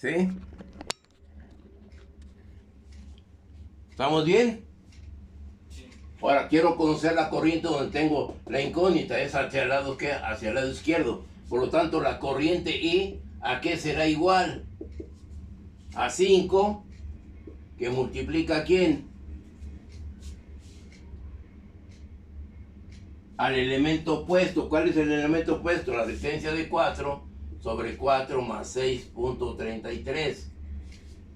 ¿Sí? ¿Estamos bien? Ahora quiero conocer la corriente donde tengo la incógnita, es hacia el lado, ¿qué? Hacia el lado izquierdo. Por lo tanto, la corriente I, ¿a qué será igual? A 5, que multiplica ¿a quién? Al elemento opuesto. ¿Cuál es el elemento opuesto? La resistencia de 4 sobre 4 más 6.33.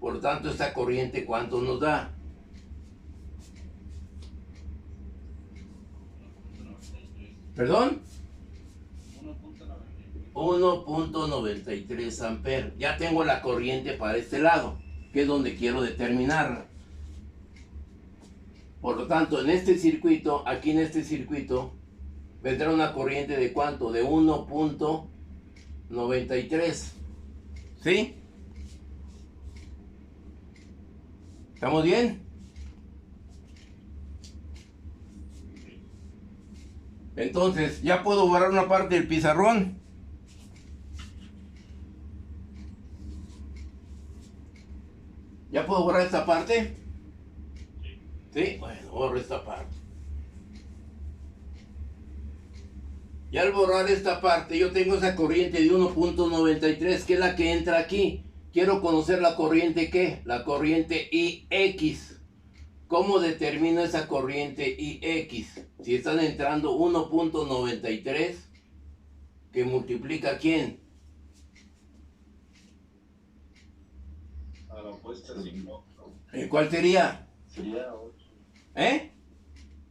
Por lo tanto, esta corriente, ¿cuánto nos da? 1.93. ¿Perdón? 1.93 amperes. Ya tengo la corriente para este lado, que es donde quiero determinarla. Por lo tanto, en este circuito, aquí en este circuito, vendrá una corriente de ¿cuánto? De 1.93. ¿Sí? ¿Estamos bien? Entonces, ya puedo borrar una parte del pizarrón. ¿Ya puedo borrar esta parte? Sí, bueno, borro esta parte. Y al borrar esta parte, yo tengo esa corriente de 1.93, que es la que entra aquí. Quiero conocer la corriente, ¿qué? La corriente IX. ¿Cómo determino esa corriente IX? Si están entrando 1.93, que multiplica ¿quién? A la opuesta 5. ¿Cuál sería? Sería 8.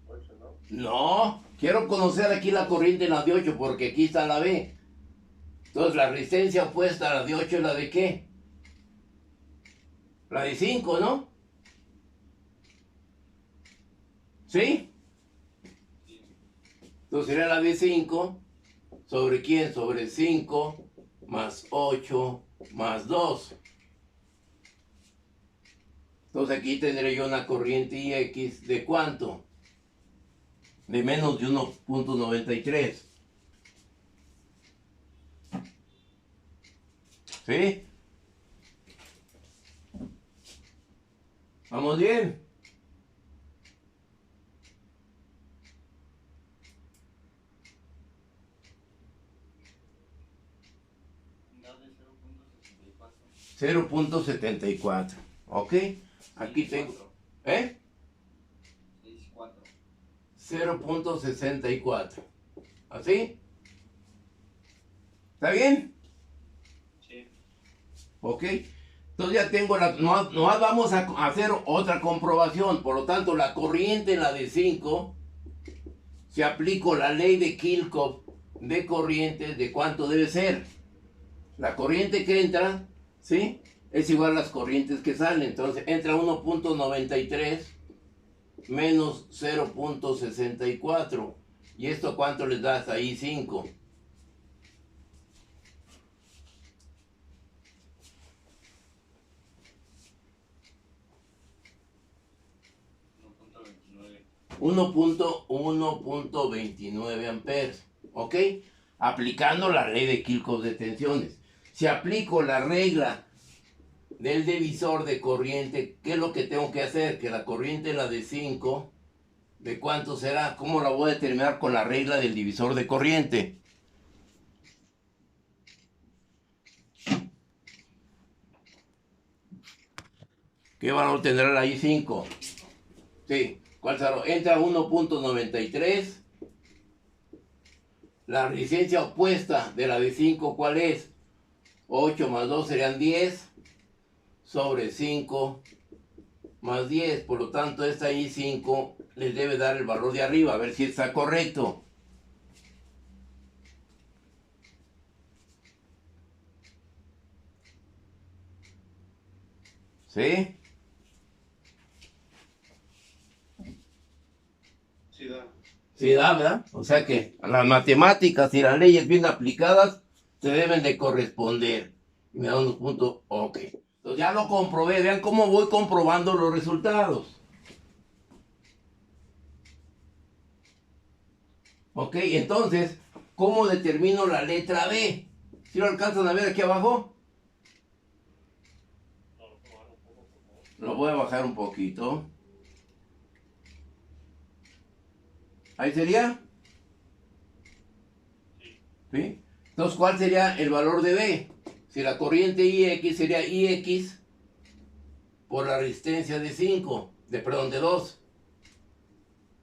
8, ¿no? No, quiero conocer aquí la corriente en la de 8, porque aquí está la B. Entonces la resistencia opuesta a la de 8 es la de ¿qué? La de 5, ¿no? ¿Sí? Entonces sería la de 5, ¿sobre quién? Sobre 5 más 8 más 2. Entonces aquí tendré yo una corriente IX de ¿cuánto? De menos de 1.93. ¿Sí? ¿Vamos bien? Da de 0.64. 0.74. ¿Ok? Aquí tengo... 64. 0.64. ¿Así? ¿Está bien? Sí. ¿Ok? Entonces ya tengo la... No vamos a hacer otra comprobación. Por lo tanto, la corriente en la de 5, si aplico la ley de Kirchhoff de corrientes, ¿de cuánto debe ser? La corriente que entra, ¿sí? Es igual a las corrientes que salen. Entonces entra 1.93 menos 0.64. ¿Y esto cuánto les da hasta ahí? 5. .29. 1.29 amperes. ¿Ok? Aplicando la ley de Kirchhoff de tensiones. Si aplico la regla del divisor de corriente, ¿qué es lo que tengo que hacer? Que la corriente, la de 5, ¿de cuánto será? ¿Cómo la voy a determinar con la regla del divisor de corriente? ¿Qué valor tendrá la I5? Sí, ¿cuál será? Entra 1.93. La resistencia opuesta de la de 5, ¿cuál es? 8 más 2 serían 10 sobre 5 más 10. Por lo tanto, esta I5 les debe dar el valor de arriba, a ver si está correcto. ¿Sí? Sí, da. Sí da, ¿verdad? O sea que las matemáticas y las leyes bien aplicadas se deben de corresponder. Y me da unos puntos, ok. Entonces ya lo comprobé, vean cómo voy comprobando los resultados. Ok, entonces, ¿cómo determino la letra B? ¿Sí lo alcanzan a ver aquí abajo? Lo voy a bajar un poquito. Ahí sería. ¿Sí? Entonces, ¿cuál sería el valor de B? Si la corriente IX sería IX por la resistencia de 5, de 2.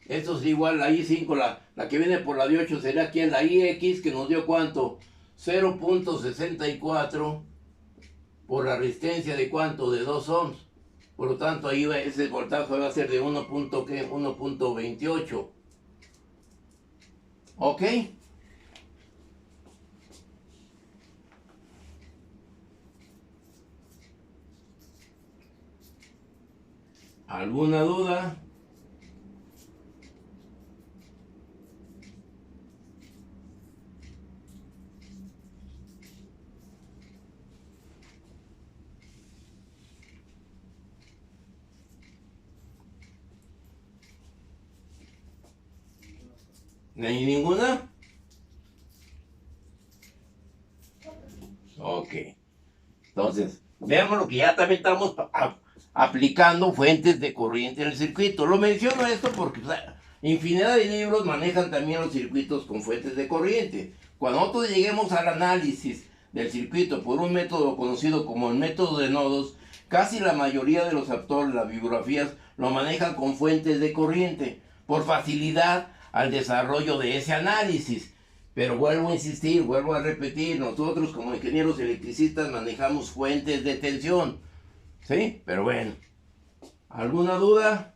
Esto es igual, la I5, la que viene por la de 8 sería aquí en la IX, que nos dio ¿cuánto? 0.64 por la resistencia de ¿cuánto? De 2 ohms. Por lo tanto, ahí ese voltaje va a ser de 1.28. ¿Ok? ¿Alguna duda? ¿No hay ninguna? Ok. Entonces, veamos lo que ya también estamos aplicando fuentes de corriente en el circuito. Lo menciono esto porque infinidad de libros manejan también los circuitos con fuentes de corriente. Cuando nosotros lleguemos al análisis del circuito por un método conocido como el método de nodos, casi la mayoría de los autores, las bibliografías, lo manejan con fuentes de corriente, por facilidad al desarrollo de ese análisis. Pero vuelvo a insistir, vuelvo a repetir, nosotros como ingenieros electricistas manejamos fuentes de tensión. ¿Sí? Pero bueno, ¿alguna duda?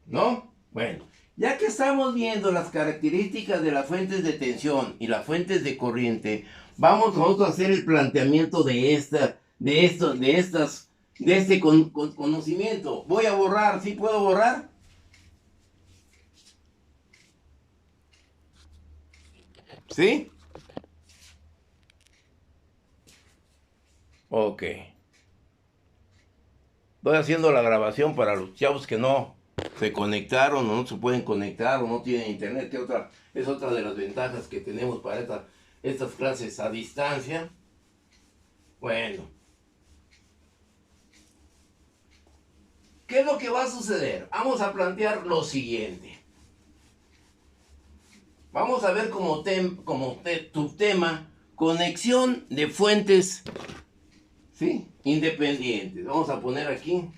¿No? Bueno, ya que estamos viendo las características de las fuentes de tensión y las fuentes de corriente, vamos nosotros a hacer el planteamiento de este conocimiento. Voy a borrar, ¿sí puedo borrar? ¿Sí? Ok. Estoy haciendo la grabación para los chavos que no se conectaron o no se pueden conectar o no tienen internet, que es otra de las ventajas que tenemos para estas clases a distancia. Bueno. ¿Qué es lo que va a suceder? Vamos a plantear lo siguiente. Vamos a ver como tu tema, conexión de fuentes, ¿sí?, independientes. Vamos a poner aquí.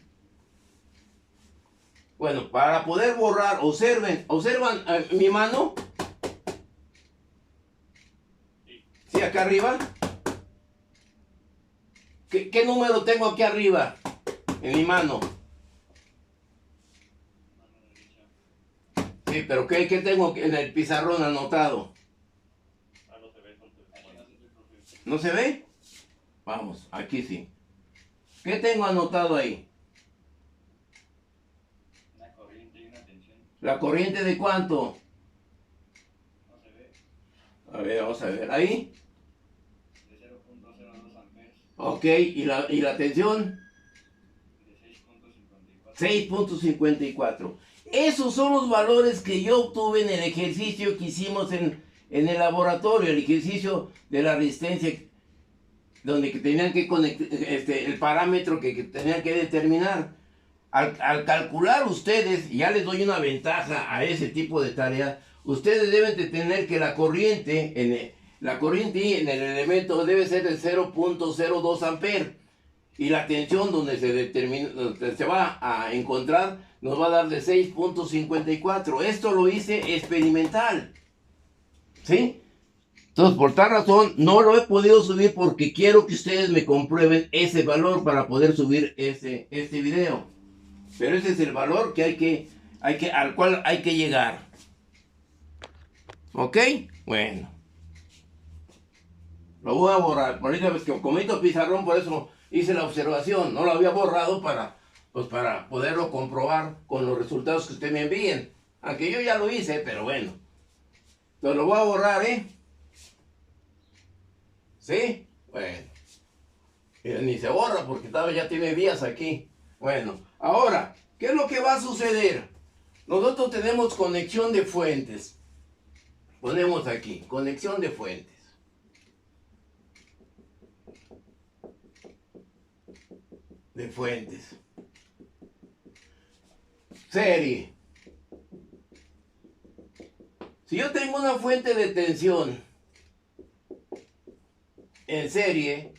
Bueno, para poder borrar, observan mi mano. ¿Sí, acá arriba? ¿Qué número tengo aquí arriba en mi mano? Sí, pero ¿qué tengo en el pizarrón anotado? ¿No se ve? Vamos, aquí sí. ¿Qué tengo anotado ahí? Una corriente y una tensión. ¿La corriente de cuánto? No se ve. A ver, vamos a ver. ¿Ahí? De 0.02 amperes. Ok, ¿y la tensión? De 6.54. 6.54. Esos son los valores que yo obtuve en el ejercicio que hicimos en el laboratorio, el ejercicio de la resistencia, donde tenían que conectar el parámetro que tenían que determinar. Al calcular ustedes, ya les doy una ventaja a ese tipo de tarea, ustedes deben de tener que la corriente en el elemento debe ser de 0.02 amperes. Y la tensión donde se va a encontrar nos va a dar de 6.54. Esto lo hice experimental. ¿Sí? Entonces, por tal razón, no lo he podido subir porque quiero que ustedes me comprueben ese valor para poder subir este video. Pero ese es el valor que al cual hay que llegar. ¿Ok? Bueno. Lo voy a borrar. Por ahorita ves que comento pizarrón, por eso hice la observación. No lo había borrado para poderlo comprobar con los resultados que ustedes me envíen. Aunque yo ya lo hice, pero bueno. Entonces lo voy a borrar, ¿eh? ¿Sí? Bueno. Ni se borra porque ya tiene vías aquí. Bueno, ahora, ¿qué es lo que va a suceder? Nosotros tenemos conexión de fuentes. Ponemos aquí, conexión de fuentes. de fuentes. Serie. Si yo tengo una fuente de tensión en serie,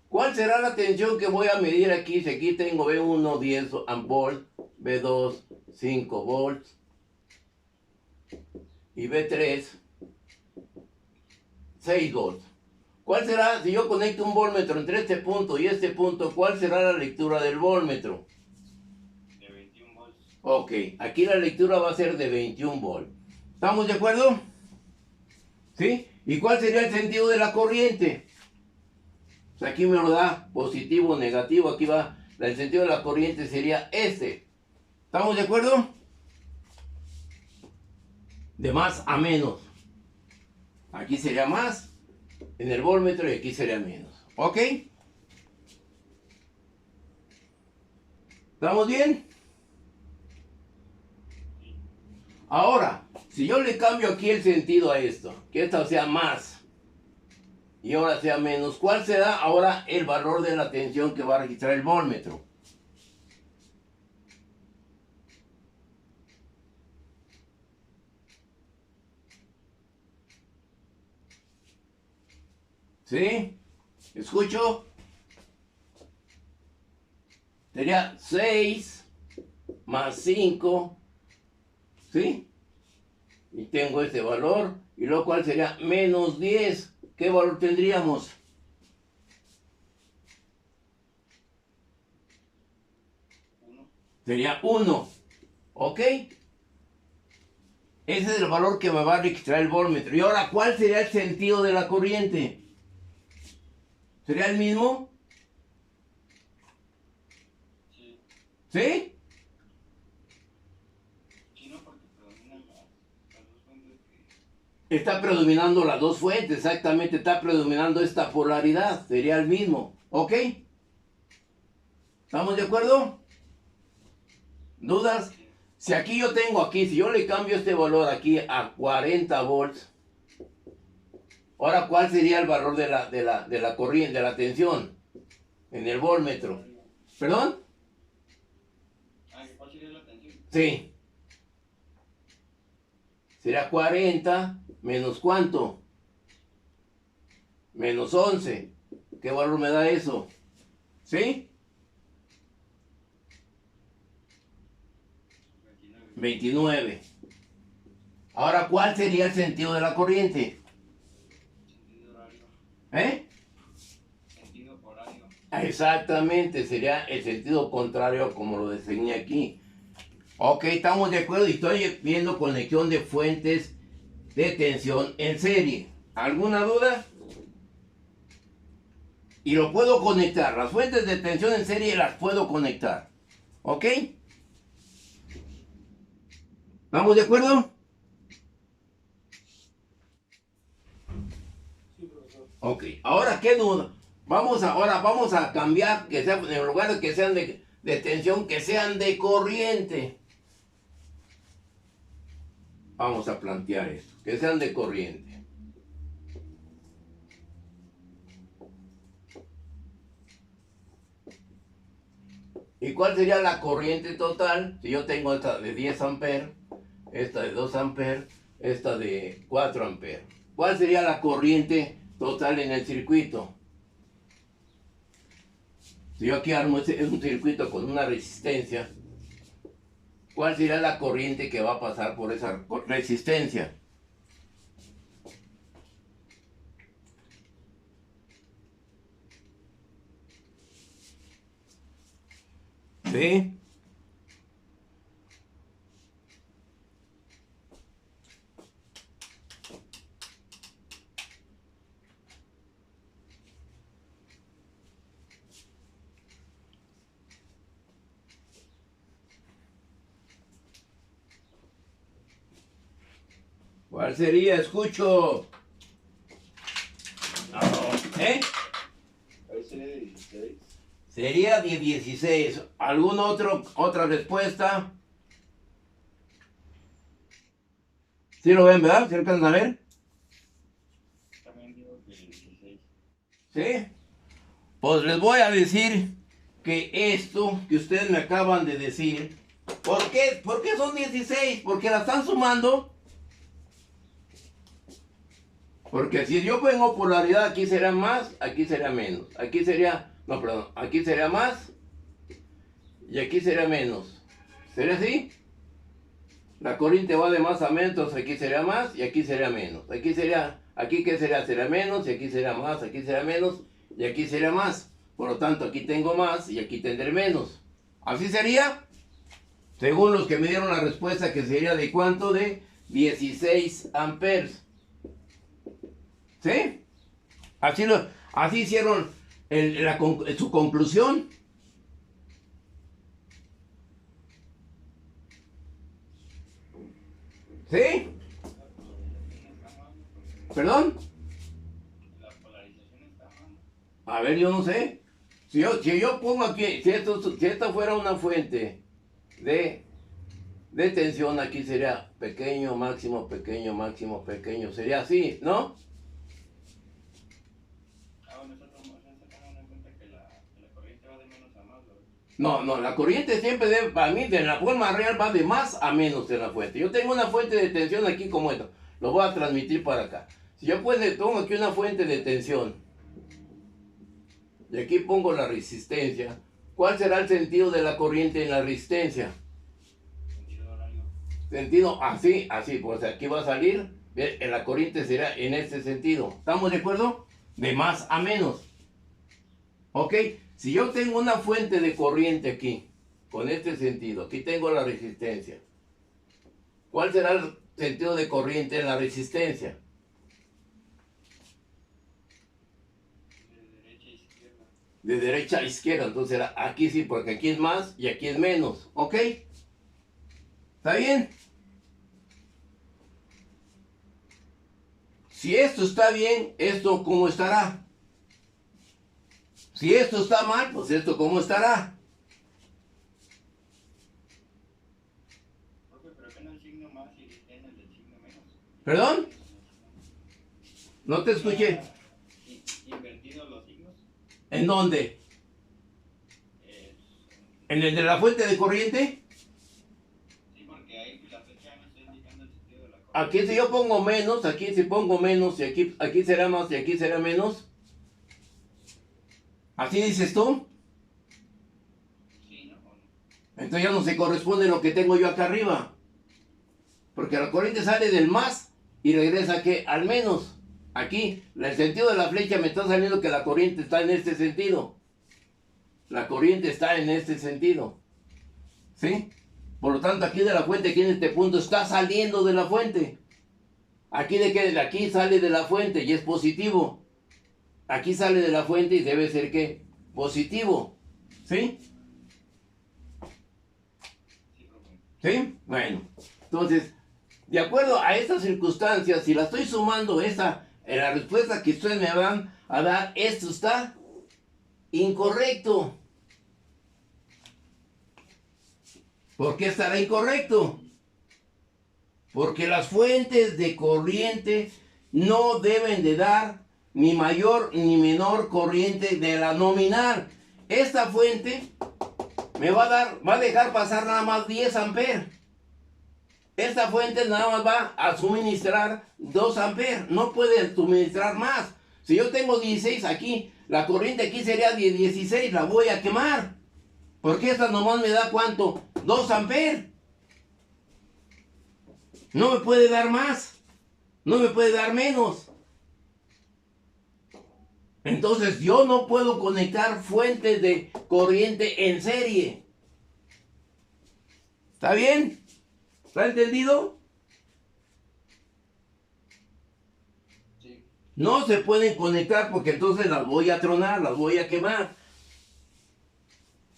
¿cuál será la tensión que voy a medir aquí? Si aquí tengo B1, 10 ampolt, B2, 5 volts y B3, 6 volts. ¿Cuál será, si yo conecto un voltmetro entre este punto y este punto, cuál será la lectura del voltmetro? De 21 volts. Ok, aquí la lectura va a ser de 21 volts. ¿Estamos de acuerdo? ¿Sí? ¿Y cuál sería el sentido de la corriente? Pues aquí me lo da positivo, negativo, aquí va, el sentido de la corriente sería este. ¿Estamos de acuerdo? De más a menos. Aquí sería más en el voltmetro y aquí sería menos. ¿Ok? ¿Estamos bien? Ahora, si yo le cambio aquí el sentido a esto, que esto sea más y ahora sea menos, ¿cuál será ahora el valor de la tensión que va a registrar el voltmetro? ¿Sí? ¿Escucho? Sería 6 más 5, ¿sí? Y tengo este valor, y lo cual sería menos 10. ¿Qué valor tendríamos? 1. Sería 1, ¿ok? Ese es el valor que me va a registrar el voltmetro. Y ahora, ¿cuál sería el sentido de la corriente? ¿Sería el mismo? Sí. ¿Sí? Sí, no, porque predominan las dos fuentes que... Está predominando las dos fuentes, exactamente, está predominando esta polaridad, sería el mismo, ¿ok? ¿Estamos de acuerdo? ¿Dudas? Sí. Si aquí yo tengo aquí, si yo le cambio este valor aquí a 40 volts, ahora ¿cuál sería el valor de la corriente, de la tensión en el voltmetro? ¿Perdón? ¿Cuál sería la tensión? Sí. Será 40 menos ¿cuánto? Menos 11. ¿Qué valor me da eso? ¿Sí? 29. 29. Ahora, ¿cuál sería el sentido de la corriente? Sentido horario. ¿Eh? Sentido horario. Exactamente, sería el sentido contrario como lo designé aquí. Ok, estamos de acuerdo y estoy viendo conexión de fuentes de tensión en serie. ¿Alguna duda? Y lo puedo conectar. Las fuentes de tensión en serie las puedo conectar. ¿Ok? ¿Estamos de acuerdo? Sí, profesor. Ok, ahora qué duda. Ahora vamos a cambiar, que sea, en lugar de que sean de tensión, que sean de corriente. Vamos a plantear esto, que sean de corriente. ¿Y cuál sería la corriente total? Si yo tengo esta de 10 amperes, esta de 2 amperes, esta de 4 amperes. ¿Cuál sería la corriente total en el circuito? Si yo aquí armo un circuito con una resistencia, ¿cuál sería la corriente que va a pasar por esa resistencia? ¿Sí? ¿Cuál sería? Escucho. ¿Eh? Ahí sería de 16. Sería de 16. ¿Alguna otra respuesta? ¿Sí lo ven, verdad? ¿Sí alcanzan a ver? También digo que 16. ¿Sí? Pues les voy a decir que esto que ustedes me acaban de decir, ¿por qué son 16? Porque la están sumando. Porque si yo pongo polaridad, aquí será más, aquí será menos. Aquí sería, no, perdón, aquí sería más y aquí será menos. ¿Sería así? La corriente va de más a menos, aquí será más y aquí será menos. Aquí sería, aquí que será, será menos y aquí será más, aquí será menos y aquí será más. Por lo tanto, aquí tengo más y aquí tendré menos. ¿Así sería? Según los que me dieron la respuesta, que sería de cuánto, de 16 amperes. ¿Sí? Así hicieron su conclusión. ¿Sí? ¿Perdón? La polarización está mal. A ver, yo no sé. Si yo pongo aquí, si esta fuera una fuente de tensión, aquí sería pequeño, máximo, pequeño. Sería así, ¿no? Bueno, está tomando en cuenta que la corriente va de menos a más, ¿verdad? No, la corriente siempre debe, para mí, de la forma real va de más a menos en la fuente. Yo tengo una fuente de tensión aquí como esta. Lo voy a transmitir para acá. Si yo pongo aquí una fuente de tensión y aquí pongo la resistencia, ¿cuál será el sentido de la corriente en la resistencia? Sentido horario. Sentido así, pues aquí va a salir, la corriente será en este sentido. ¿Estamos de acuerdo? De más a menos. ¿Ok? Si yo tengo una fuente de corriente aquí, con este sentido, aquí tengo la resistencia. ¿Cuál será el sentido de corriente en la resistencia? De derecha a izquierda. De derecha a izquierda, entonces será aquí sí, porque aquí es más y aquí es menos. ¿Ok? ¿Está bien? Si esto está bien, ¿esto cómo estará? Si esto está mal, pues esto cómo estará. Profe, pero acá en el signo más y en el del signo menos. ¿Perdón? No te escuché. Invertidos los signos. ¿En dónde? Eh, ¿En el de la fuente de corriente? sí, porque ahí la flecha me está indicando el sentido de la corriente. Aquí si yo pongo menos, aquí si pongo menos, y aquí será más y aquí será menos. ¿Así dices tú? Sí, ¿no? ¿O no? Entonces ya no se corresponde lo que tengo yo acá arriba. Porque la corriente sale del más y regresa ¿qué? Al menos. Aquí, el sentido de la flecha me está saliendo que la corriente está en este sentido. La corriente está en este sentido. ¿Sí? Por lo tanto, aquí de la fuente, aquí en este punto, está saliendo de la fuente. ¿Aquí de qué? De aquí sale de la fuente y es positivo. Aquí sale de la fuente y debe ser ¿qué? Positivo. ¿Sí? Sí, profe. ¿Sí? Bueno, entonces, de acuerdo a estas circunstancias, si la estoy sumando en la respuesta que ustedes me van a dar, esto está incorrecto. ¿Por qué estará incorrecto? Porque las fuentes de corriente no deben de dar ni mayor ni menor corriente de la nominal. Esta fuente me va a dejar pasar nada más 10 amperes. Esta fuente nada más va a suministrar 2 amperes. No puede suministrar más. Si yo tengo 16 aquí, la corriente aquí sería de 16, la voy a quemar. Porque esta nomás me da ¿cuánto? 2 amperes. No me puede dar más. No me puede dar menos. Entonces yo no puedo conectar fuentes de corriente en serie. ¿Está bien? ¿Está entendido? Sí. No se pueden conectar porque entonces las voy a tronar, las voy a quemar.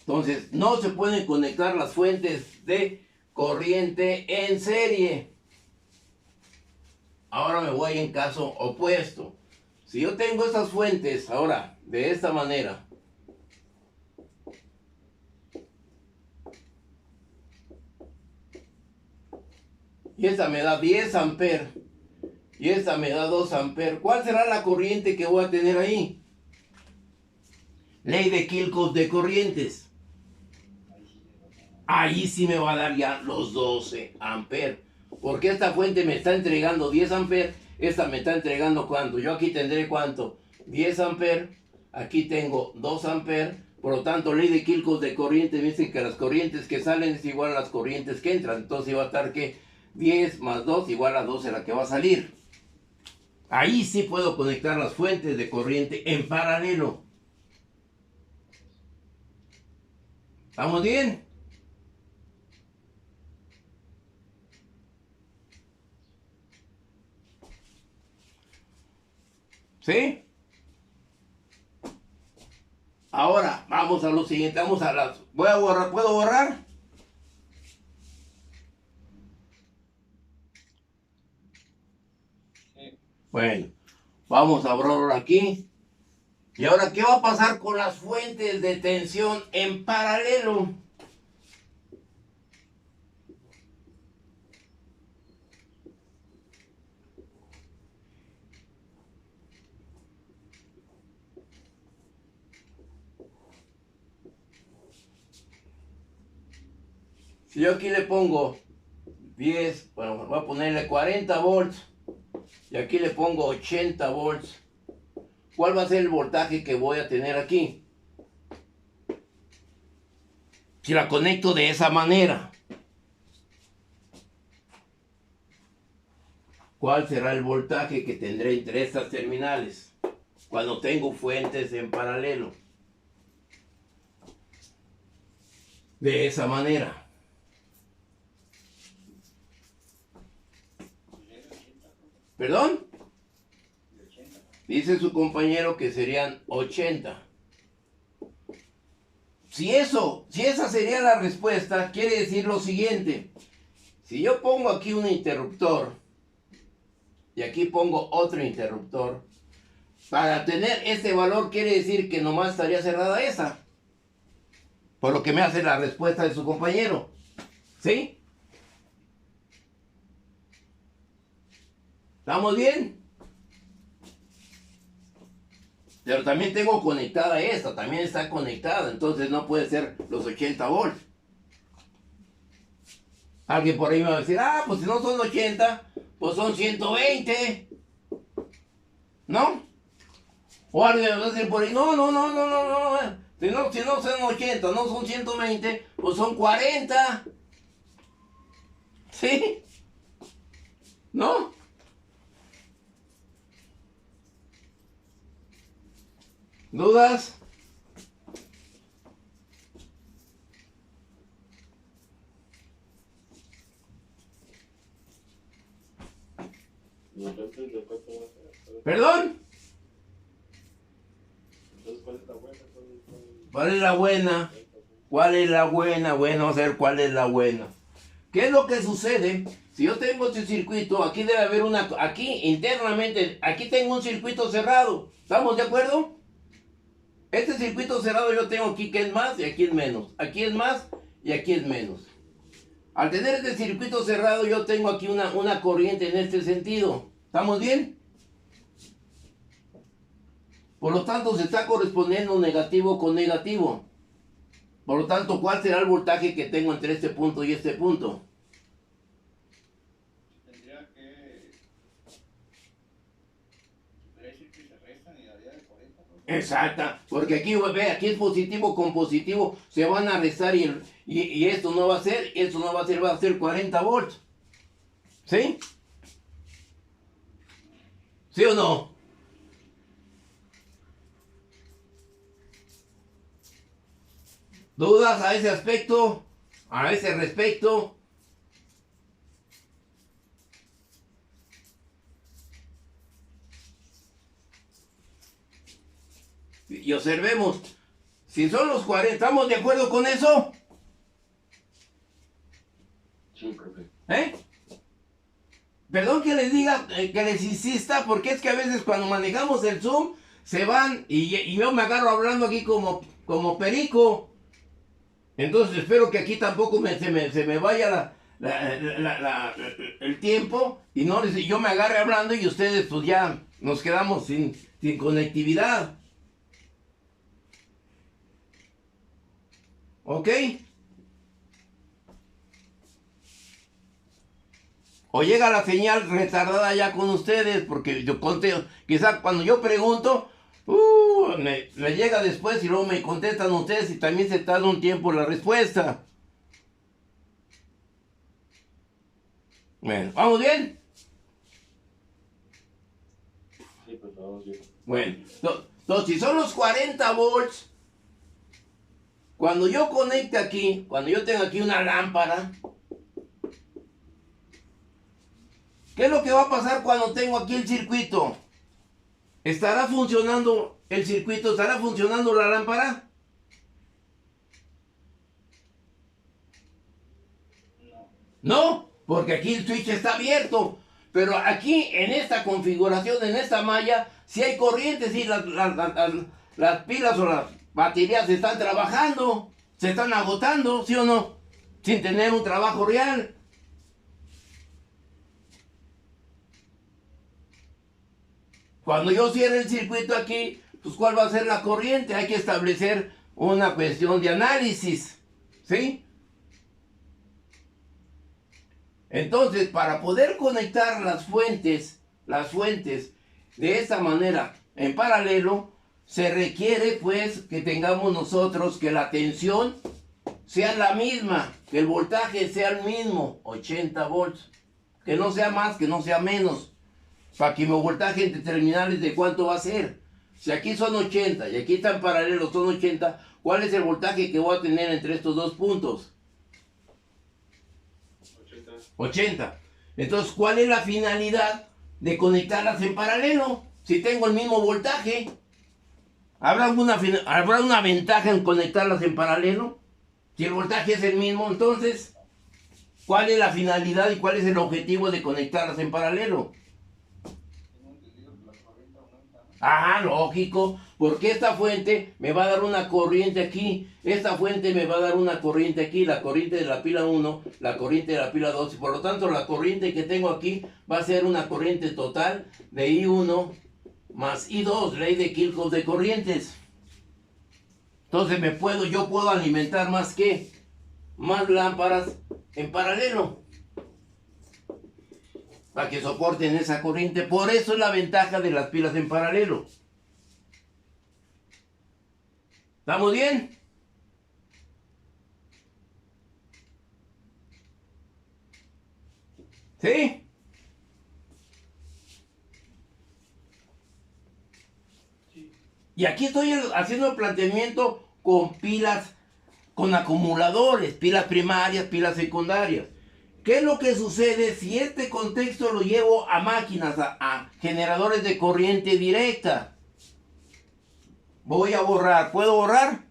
Entonces no se pueden conectar las fuentes de corriente en serie. Ahora me voy en caso opuesto. Si yo tengo estas fuentes ahora de esta manera, y esta me da 10 amperes y esta me da 2 amperes, ¿cuál será la corriente que voy a tener ahí? Ley de Kirchhoff de corrientes. Ahí sí me va a dar ya los 12 amperes. Porque esta fuente me está entregando 10 amperes. Esta me está entregando ¿cuánto? Yo aquí tendré ¿cuánto? 10 amperes. Aquí tengo 2 amperes. Por lo tanto, ley de Kirchhoff de corrientes. Dicen que las corrientes que salen es igual a las corrientes que entran. Entonces va a estar que 10 más 2 igual a 12 la que va a salir. Ahí sí puedo conectar las fuentes de corriente en paralelo. ¿Estamos bien? ¿Sí? Ahora vamos a lo siguiente. Vamos a las... Voy a borrar. ¿Puedo borrar? Sí. Bueno, vamos a borrar aquí. ¿Y ahora qué va a pasar con las fuentes de tensión en paralelo? Si yo aquí le pongo 10, bueno, voy a ponerle 40 volts y aquí le pongo 80 volts, ¿cuál va a ser el voltaje que voy a tener aquí? Si la conecto de esa manera, ¿cuál será el voltaje que tendré entre estas terminales cuando tengo fuentes en paralelo? De esa manera. ¿Perdón? Dice su compañero que serían 80. Si esa sería la respuesta, quiere decir lo siguiente. Si yo pongo aquí un interruptor y aquí pongo otro interruptor, para tener este valor quiere decir que nomás estaría cerrada esa. Por lo que me hace la respuesta de su compañero. ¿Sí? ¿Estamos bien? Pero también tengo conectada esta, también está conectada, entonces no puede ser los 80 volts. Alguien por ahí me va a decir, pues si no son 80, pues son 120. ¿No? O alguien me va a decir por ahí, no. Si no son 80, no son 120, pues son 40. ¿Sí? ¿No? ¿Dudas? Entonces, ¿de cuánto va a ser? ¿Perdón? Entonces, ¿cuál es la buena? ¿Cuál es la buena? ¿Cuál es la buena? Bueno, vamos a ver cuál es la buena. ¿Qué es lo que sucede? Si yo tengo este circuito, aquí debe haber aquí internamente, aquí tengo un circuito cerrado. ¿Estamos de acuerdo? Este circuito cerrado yo tengo aquí que es más y aquí es menos. Aquí es más y aquí es menos. Al tener este circuito cerrado yo tengo aquí una corriente en este sentido. ¿Estamos bien? Por lo tanto se está correspondiendo negativo con negativo. Por lo tanto, ¿cuál será el voltaje que tengo entre este punto y este punto? Tendría que decir que se restan y daría de 40, ¿no? Exacta, porque aquí, ve, aquí es positivo con positivo, se van a restar y esto no va a ser, va a ser 40 volts. ¿Sí? ¿Sí o no? ¿Dudas a ese aspecto? ¿A ese respecto? Y observemos, si son los 40, ¿estamos de acuerdo con eso? Sí, profe. ¿Eh? Perdón que les diga, que les insista, porque es que a veces cuando manejamos el Zoom, se van y yo me agarro hablando aquí como perico. Entonces espero que aquí tampoco se me vaya el tiempo y no yo me agarre hablando y ustedes pues ya nos quedamos sin conectividad. ¿Ok? O llega la señal retardada ya con ustedes, porque yo conteo, quizá cuando yo pregunto, me llega después y luego me contestan ustedes y también se tarda un tiempo la respuesta. Bueno, ¿vamos bien? Sí, pues vamos bien. Bueno, entonces si son los 40 volts, cuando yo conecte aquí, cuando yo tenga aquí una lámpara, ¿qué es lo que va a pasar cuando tengo aquí el circuito? ¿Estará funcionando el circuito? ¿Estará funcionando la lámpara? No, porque aquí el switch está abierto. Pero aquí, en esta configuración, en esta malla, si hay corriente, si las pilas o las baterías están trabajando, se están agotando, ¿sí o no? Sin tener un trabajo real. Cuando yo cierre el circuito aquí, pues ¿cuál va a ser la corriente? Hay que establecer una cuestión de análisis, ¿sí? Entonces, para poder conectar las fuentes de esta manera en paralelo, se requiere pues que tengamos nosotros que la tensión sea la misma, que el voltaje sea el mismo, 80 volts, que no sea más, que no sea menos, para que mi voltaje entre terminales de cuánto va a ser. Si aquí son 80 y aquí están paralelos, son 80, ¿cuál es el voltaje que voy a tener entre estos dos puntos? 80. Entonces, ¿cuál es la finalidad de conectarlas en paralelo? Si tengo el mismo voltaje, ¿habrá una ventaja en conectarlas en paralelo? Si el voltaje es el mismo, entonces, ¿cuál es la finalidad y cuál es el objetivo de conectarlas en paralelo? Ajá, lógico, porque esta fuente me va a dar una corriente aquí, esta fuente me va a dar una corriente aquí, la corriente de la pila 1, la corriente de la pila 2, y por lo tanto la corriente que tengo aquí va a ser una corriente total de I1 más I2, ley de Kirchhoff de corrientes. Entonces yo puedo alimentar más lámparas en paralelo, para que soporten esa corriente. Por eso es la ventaja de las pilas en paralelo. ¿Estamos bien? ¿Sí? Y aquí estoy haciendo el planteamiento con pilas, con acumuladores, pilas primarias, pilas secundarias. ¿Qué es lo que sucede si este contexto lo llevo a máquinas, a generadores de corriente directa? Voy a borrar. ¿Puedo borrar?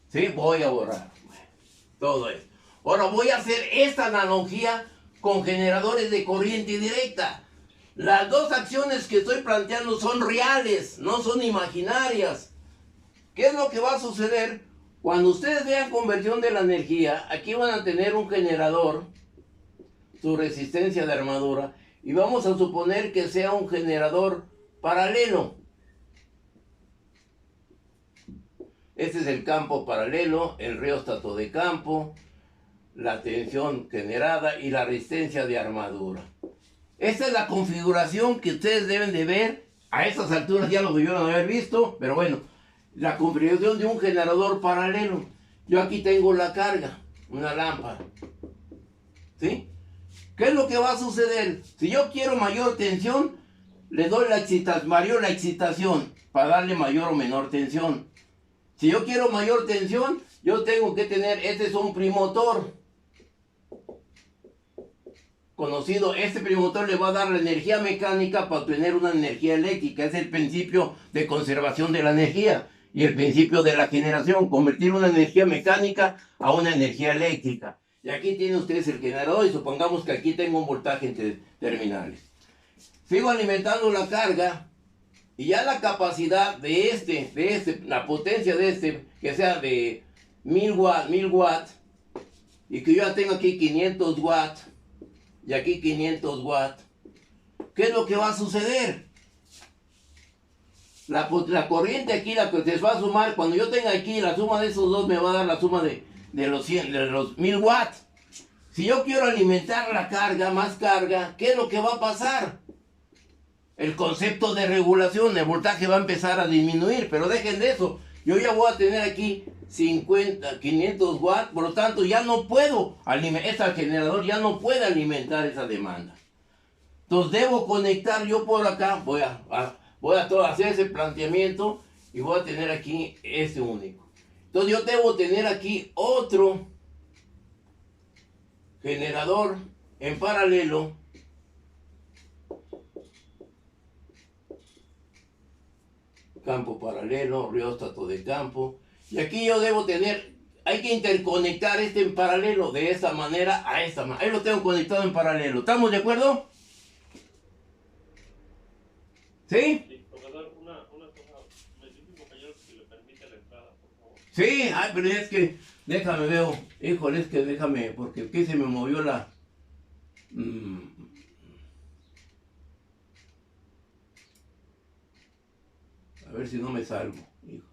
Sí, voy a borrar. Todo esto. Ahora voy a hacer esta analogía con generadores de corriente directa. Las dos acciones que estoy planteando son reales, no son imaginarias. ¿Qué es lo que va a suceder? Cuando ustedes vean conversión de la energía, aquí van a tener un generador, su resistencia de armadura, y vamos a suponer que sea un generador paralelo. Este es el campo paralelo, el rióstato de campo, la tensión generada y la resistencia de armadura. Esta es la configuración que ustedes deben de ver. A estas alturas ya lo debieron haber visto, pero bueno, la configuración de un generador paralelo. Yo aquí tengo la carga, una lámpara. ¿Sí? ¿Qué es lo que va a suceder? Si yo quiero mayor tensión, le doy la excitación para darle mayor o menor tensión. Si yo quiero mayor tensión, yo tengo que tener, este es un primotor conocido. Este primotor le va a dar la energía mecánica para obtener una energía eléctrica. Es el principio de conservación de la energía y el principio de la generación, convertir una energía mecánica a una energía eléctrica. Y aquí tienen ustedes el generador y supongamos que aquí tengo un voltaje entre terminales. Sigo alimentando la carga y ya la capacidad de la potencia de que sea de 1000 watts, y que yo ya tengo aquí 500 watts y aquí 500 watts. ¿Qué es lo que va a suceder? La corriente aquí, la que se va a sumar, cuando yo tenga aquí la suma de esos dos, me va a dar la suma de los 100, de los 1000 watts. Si yo quiero alimentar la carga, más carga, ¿qué es lo que va a pasar? El concepto de regulación, el voltaje va a empezar a disminuir, pero dejen de eso. Yo ya voy a tener aquí 500 watts, por lo tanto ya no puedo alimentar, este generador ya no puede alimentar esa demanda. Entonces debo conectar yo por acá, voy a hacer ese planteamiento y voy a tener aquí este único. Entonces yo debo tener aquí otro generador en paralelo campo paralelo, rióstato de campo. Y aquí yo debo tener, hay que interconectar este en paralelo de esta manera a esta manera. Ahí lo tengo conectado en paralelo. ¿Estamos de acuerdo? ¿Sí? Sí, profesor, una cosa, me dice mi compañero que si le permite la entrada, por favor. Sí, ay, pero es que, déjame veo, híjole, es que déjame, porque aquí se me movió la... A ver si no me salgo, hijo.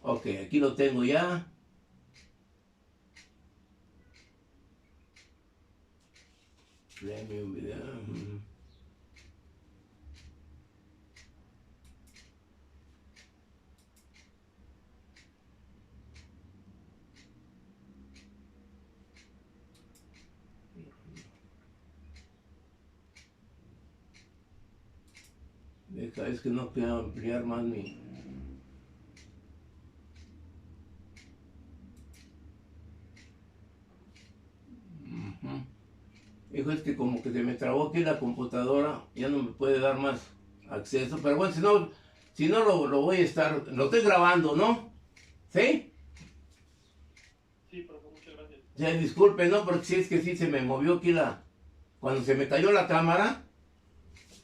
Ok, aquí lo tengo ya. Premium video. Deja, es que no quiero ampliar más mi... Hijo, es que como que se me trabó aquí la computadora, ya no me puede dar más acceso, pero bueno, si no lo voy a estar, lo estoy grabando, ¿no? ¿Sí? Sí, profesor, muchas gracias. Ya, disculpe, ¿no? Porque si es que sí se me movió aquí cuando se me cayó la cámara.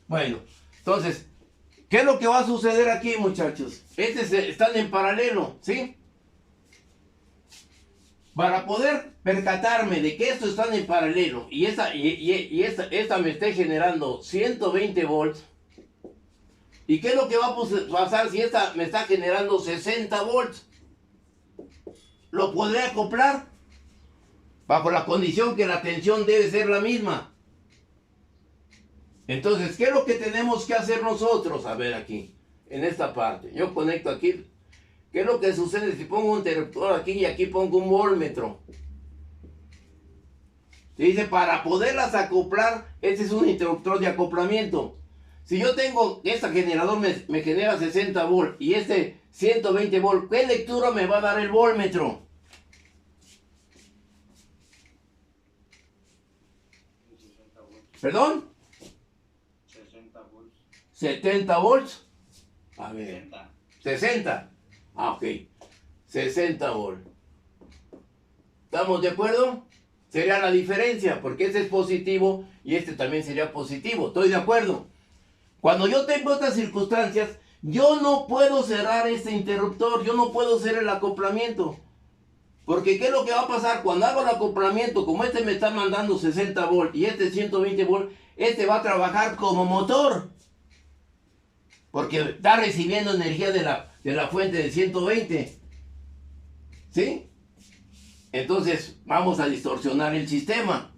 Bueno, entonces, ¿qué es lo que va a suceder aquí, muchachos? Están en paralelo, ¿sí? Para poder percatarme de que estos están en paralelo y esta me esté generando 120 volts, ¿y qué es lo que va a pasar si esta me está generando 60 volts? ¿Lo podré acoplar? Bajo la condición que la tensión debe ser la misma. Entonces, ¿qué es lo que tenemos que hacer nosotros? A ver aquí, en esta parte. Yo conecto aquí. ¿Qué es lo que sucede si pongo un interruptor aquí y aquí pongo un voltmetro? Se dice, para poderlas acoplar, este es un interruptor de acoplamiento. Si yo tengo, este generador me genera 60 volts y este 120 volts, ¿qué lectura me va a dar el voltmetro? 60 volts. ¿Perdón? 60 volts. 70 volts. A ver. 60. 60. Ah, ok. 60 volts. ¿Estamos de acuerdo? Sería la diferencia, porque este es positivo y este también sería positivo. ¿Estoy de acuerdo? Cuando yo tengo estas circunstancias, yo no puedo cerrar este interruptor, yo no puedo hacer el acoplamiento. Porque ¿qué es lo que va a pasar? Cuando hago el acoplamiento, como este me está mandando 60 volts y este 120 volts, este va a trabajar como motor. Porque está recibiendo energía de la fuente de 120. ¿Sí? Entonces vamos a distorsionar el sistema.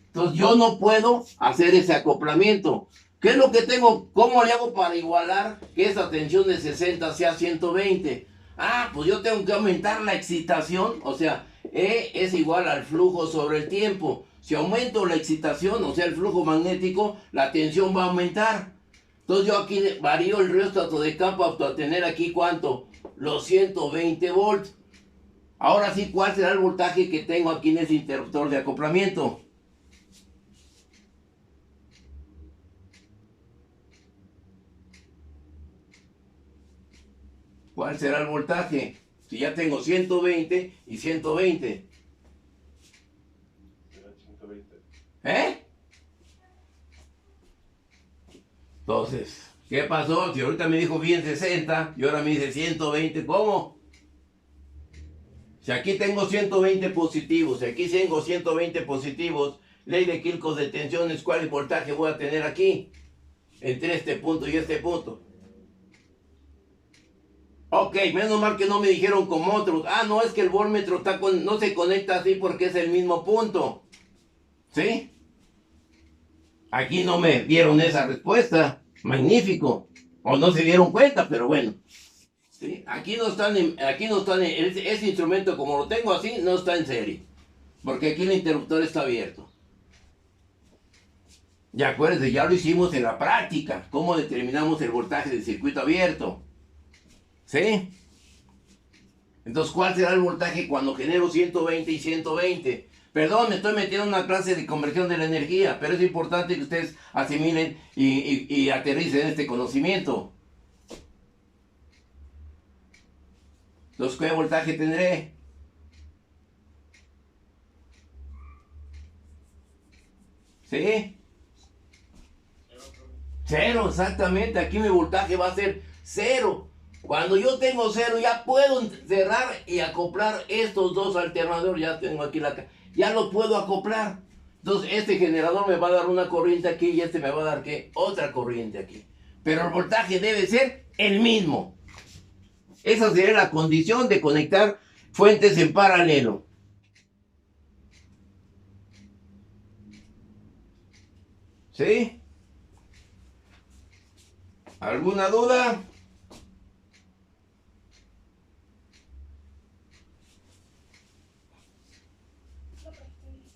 Entonces yo no puedo hacer ese acoplamiento. ¿Qué es lo que tengo? ¿Cómo le hago para igualar que esta tensión de 60 sea 120? Ah, pues yo tengo que aumentar la excitación. O sea, E es igual al flujo sobre el tiempo. Si aumento la excitación, o sea, el flujo magnético, la tensión va a aumentar. Entonces yo aquí varío el rióstato de campo hasta tener aquí, ¿cuánto? Los 120 volts. Ahora sí, ¿cuál será el voltaje que tengo aquí en ese interruptor de acoplamiento? ¿Cuál será el voltaje? Si ya tengo 120 y 120. Será 120. ¿Eh? Entonces, ¿qué pasó? Si ahorita me dijo bien 60 y ahora me dice 120, ¿cómo? Si aquí tengo 120 positivos, si aquí tengo 120 positivos, ley de Kirchhoff de tensiones, ¿cuál voltaje voy a tener aquí? Entre este punto y este punto. Ok, menos mal que no me dijeron como otros. Ah, no, es que el voltmetro no se conecta así porque es el mismo punto. ¿Sí? Aquí no me dieron esa respuesta. Magnífico. O no se dieron cuenta, pero bueno. ¿Sí? Aquí no están, ese instrumento como lo tengo así, no está en serie. Porque aquí el interruptor está abierto. Y acuérdense, ya lo hicimos en la práctica. Cómo determinamos el voltaje del circuito abierto. ¿Sí? Entonces, ¿cuál será el voltaje cuando genero 120 y 120? Perdón, me estoy metiendo en una clase de conversión de la energía, pero es importante que ustedes asimilen y aterricen este conocimiento. Entonces, ¿qué voltaje tendré? ¿Sí? Cero, exactamente. Aquí mi voltaje va a ser cero. Cuando yo tengo cero, ya puedo cerrar y acoplar estos dos alternadores. Ya tengo aquí ya lo puedo acoplar. Entonces, este generador me va a dar una corriente aquí y este me va a dar, ¿qué? Otra corriente aquí. Pero el voltaje debe ser el mismo. Esa sería la condición de conectar fuentes en paralelo. ¿Sí? ¿Alguna duda?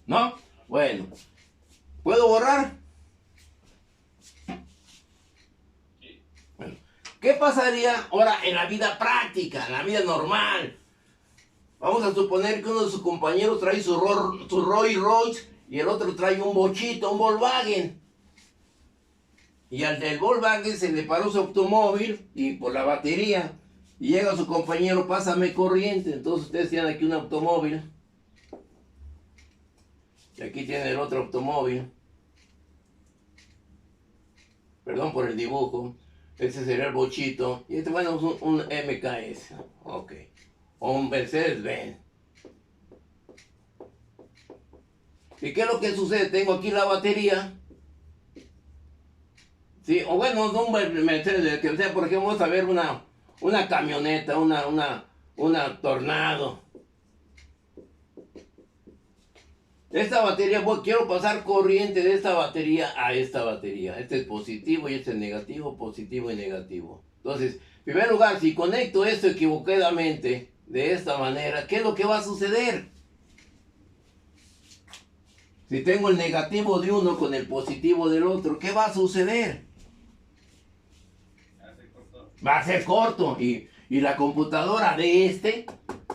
¿No? Bueno. ¿Puedo borrar? Bueno. ¿Qué pasaría ahora en la vida práctica, en la vida normal? Vamos a suponer que uno de sus compañeros trae su Rolls Royce y el otro trae un bochito, un Volkswagen. Y al del Volkswagen se le paró su automóvil y por la batería. Y llega su compañero, pásame corriente. Entonces ustedes tienen aquí un automóvil. Y aquí tiene el otro automóvil. Perdón por el dibujo. Este sería el bochito. Y este, bueno, es un MKS. Ok. O un Mercedes-Benz. ¿Y qué es lo que sucede? Tengo aquí la batería. Sí, o bueno, no un Mercedes, que sea, por ejemplo, vamos a ver una camioneta, una Tornado. Esta batería, quiero pasar corriente de esta batería a esta batería. Este es positivo y este es negativo, positivo y negativo. Entonces, en primer lugar, si conecto esto equivocadamente de esta manera, ¿qué es lo que va a suceder? Si tengo el negativo de uno con el positivo del otro, ¿qué va a suceder? Va a ser corto y la computadora de este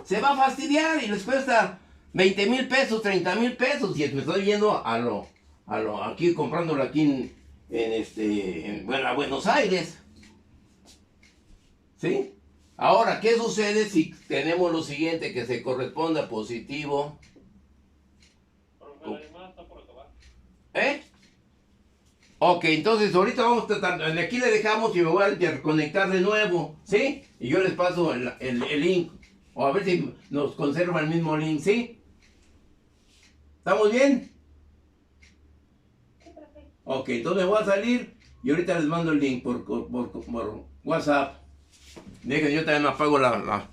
se va a fastidiar y les cuesta 20,000 pesos, 30,000 pesos. Y me estoy yendo aquí comprándolo aquí a Buenos Aires. ¿Sí? Ahora, ¿qué sucede si tenemos lo siguiente que se corresponda positivo? ¿Eh? Ok, entonces ahorita vamos a tratar, aquí le dejamos y me voy a conectar de nuevo, ¿sí? Y yo les paso el link, o a ver si nos conserva el mismo link, ¿sí? ¿Estamos bien? Ok, entonces me voy a salir y ahorita les mando el link por WhatsApp. Dejen, yo también me apago la